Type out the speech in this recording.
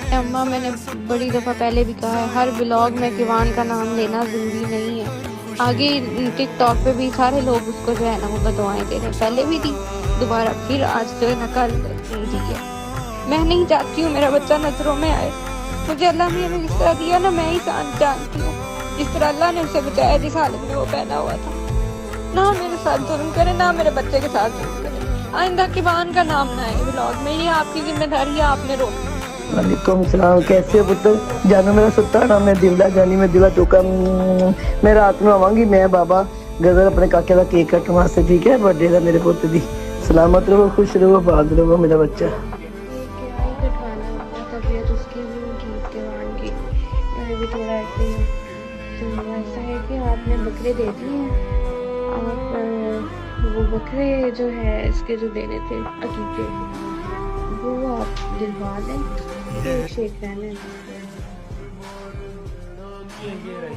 अम्मा, मैंने बड़ी दफ़ा पहले भी कहा है, हर ब्लॉग में किवान का नाम लेना ज़रूरी नहीं है। आगे टिकटॉक पे भी सारे लोग उसको जो है ना वो बदवाएं दे रहे हैं, पहले भी दी, दोबारा फिर आज जो है ना कल दी है। मैं नहीं चाहती हूँ मेरा बच्चा नजरों में आए। मुझे अल्लाह मियाँ ने जिस तरह दिया ना, मैं ही जानती हूँ। जिस तरह अल्लाह ने उसे बचाया जिस हालत में वो पैदा हुआ था, ना मेरे साथ जुल्म करे, ना मेरे बच्चे के साथ जुल्म करे। आइंदा किवान का नाम ना आए ब्लॉग में, ये आपकी जिम्मेदारी है, आपने रोक। वालेकुम सलाम, कैसे हो पुत्र? जानो मेरा सुत्ता नाम है दिवला जानी, मैं दिला टोका। मैं रात में आवांगी, मैं बाबा गजर अपने काके का केक कटन वास्ते, ठीक है? बर्थडे का मेरे पुत्र दी। सलामत रहो, खुश रहो, आबाद रहो मेरा बच्चा। क्या ही कटवाना होगा, तबीयत उसकी भी नहीं ठीक किवान की, मैं भी थोड़ा ऐसे ही हूँ। तो ऐसा है कि आपने बकरे दे दिए हैं, आप वो बकरे जो है इसके जो देने थे अकीके, वो आप दिलवा दें, शेख रहने।